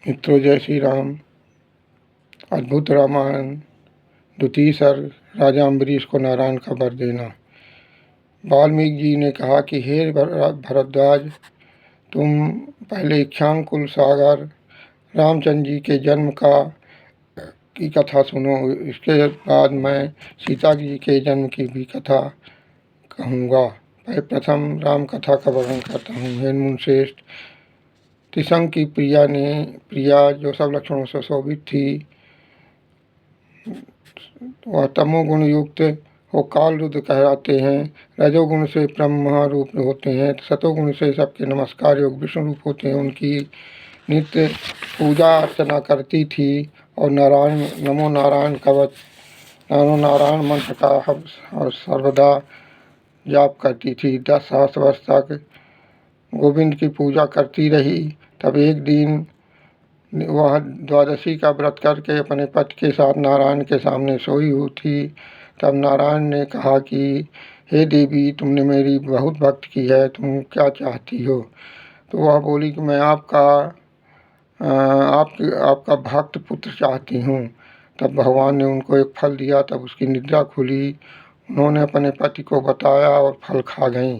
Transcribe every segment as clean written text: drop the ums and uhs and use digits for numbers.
मित्रों, जय श्री राम। अद्भुत रामायण, द्वितीय सर्ग। राजा अम्बरीश को नारायण का वर देना। वाल्मीकि जी ने कहा कि हे भरद्वाज, तुम पहले इक्ष्वाकुल सागर रामचंद्र जी के जन्म की कथा सुनो। इसके बाद मैं सीता जी के जन्म की भी कथा कहूँगा। प्रथम राम कथा का वर्णन करता हूँ। हे मुनिश्रेष्ठ, त्रिशंक की प्रिया जो सब लक्षणों से शोभित थी, वह तमोगुण युक्त हो काल रुद्र कहलाते हैं। रजोगुण से ब्रह्मा रूप होते हैं। सतोगुण से सबके नमस्कार योग विष्णु रूप होते हैं। उनकी नित्य पूजा अर्चना करती थी और नमो नारायण कवच, नमो नारायण मंत्र का और सर्वदा जाप करती थी। 10 सहस्र वर्ष तक गोविंद की पूजा करती रही। तब एक दिन वह द्वादशी का व्रत करके अपने पति के साथ नारायण के सामने सोई हुई थी। तब नारायण ने कहा कि हे देवी, तुमने मेरी बहुत भक्ति की है, तुम क्या चाहती हो? तो वह बोली कि मैं आपका भक्त पुत्र चाहती हूँ। तब भगवान ने उनको एक फल दिया। तब उसकी निद्रा खुली। उन्होंने अपने पति को बताया और फल खा गईं।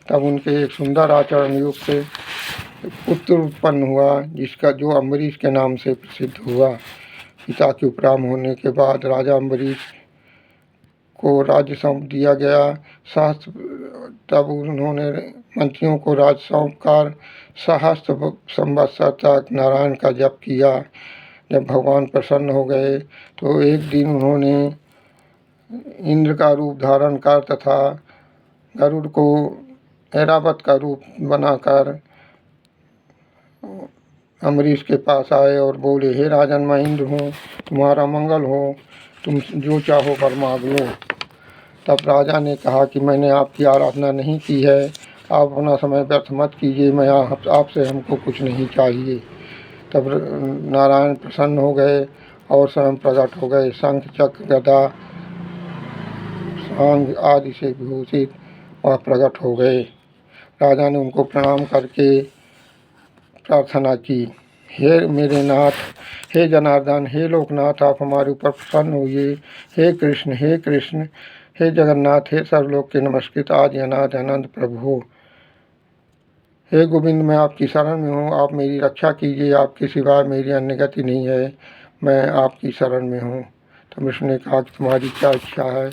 तब उनके एक सुंदर आचरण युक्त पुत्र उत्पन्न हुआ, जो अम्बरीश के नाम से प्रसिद्ध हुआ। पिता के उपराम होने के बाद राजा अम्बरीश को राज्य सौंप दिया गया। तब उन्होंने मंत्रियों को राज्य सौंप कर सहस्त्र संवत्सर तक नारायण का जप किया। जब भगवान प्रसन्न हो गए तो एक दिन उन्होंने इंद्र का रूप धारण कर तथा गरुड़ को ऐरावत का रूप बनाकर अम्बरीश के पास आए और बोले, हे राजन, मैं इंद्र हूँ, तुम्हारा मंगल हो, तुम जो चाहो वर मांग लो। तब राजा ने कहा कि मैंने आपकी आराधना नहीं की है, आप अपना समय व्यर्थ मत कीजिए, मैं आपसे हमको कुछ नहीं चाहिए। तब नारायण प्रसन्न हो गए और स्वयं प्रकट हो गए। शंख चक्र गदा सांग आदि से विभूषित वह प्रकट हो गए। राजा ने उनको प्रणाम करके प्रार्थना की, हे मेरे नाथ, हे जनार्दन, हे लोकनाथ, आप हमारे ऊपर प्रसन्न होइए। हे कृष्ण, हे कृष्ण, हे जगन्नाथ, हे सर्वलोक के नमस्कृत आदि अनादि अनंत प्रभु। हे गोविंद, मैं आपकी शरण में हूँ, आप मेरी रक्षा कीजिए, आपके सिवाय मेरी अन्य गति नहीं है, मैं आपकी शरण में हूँ। तब विष्णु ने कहा कि तुम्हारी क्या इच्छा है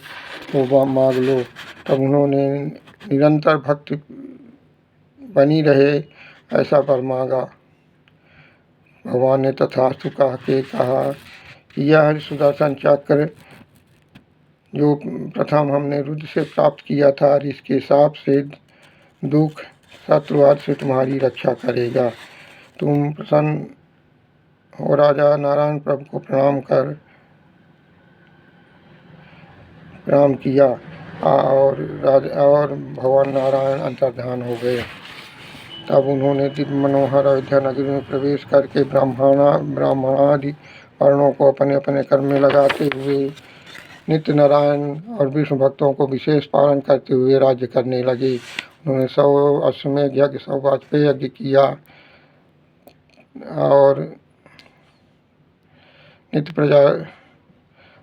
वो मांग लो। तब उन्होंने निरंतर भक्ति बनी रहे ऐसा वर मांगा। भगवान ने तथास्तु कहा कि यह सुदर्शन चक्र जो प्रथम हमने रुद्र से प्राप्त किया था, इसके शाप से दुख शत्रुवाद से तुम्हारी रक्षा करेगा। तुम प्रसन्न हो। राजा नारायण प्रभु को प्रणाम किया और भगवान नारायण अंतर्धान हो गए। तब उन्होंने दिव्य मनोहर अयोध्या नगरी में प्रवेश करके ब्राह्मणादि वर्णों को अपने अपने कर्म में लगाते हुए नित्य नारायण और विष्णु भक्तों को विशेष पालन करते हुए राज्य करने लगे। उन्होंने 100 अश्वमेध यज्ञ, 100 वाजपेयी यज्ञ किया और नित्य प्रजा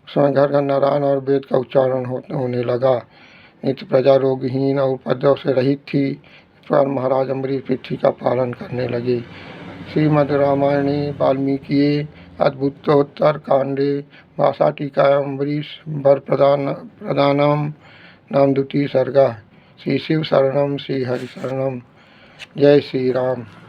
उसमें घर घर नारायण और वेद का उच्चारण होने लगा। नित्य प्रजा रोगहीन और उपद्रव से रहित थी। इस पर महाराज अम्बरीश पृथ्वी का पालन करने लगे। श्रीमद् रामायणे वाल्मीकि अद्भुतोत्तर कांडे भाषा टीका अम्बरीश वर प्रदानम नाम द्वितीय सर्गा। श्री शिव शरणम, श्री हरि शरणम। जय श्री राम।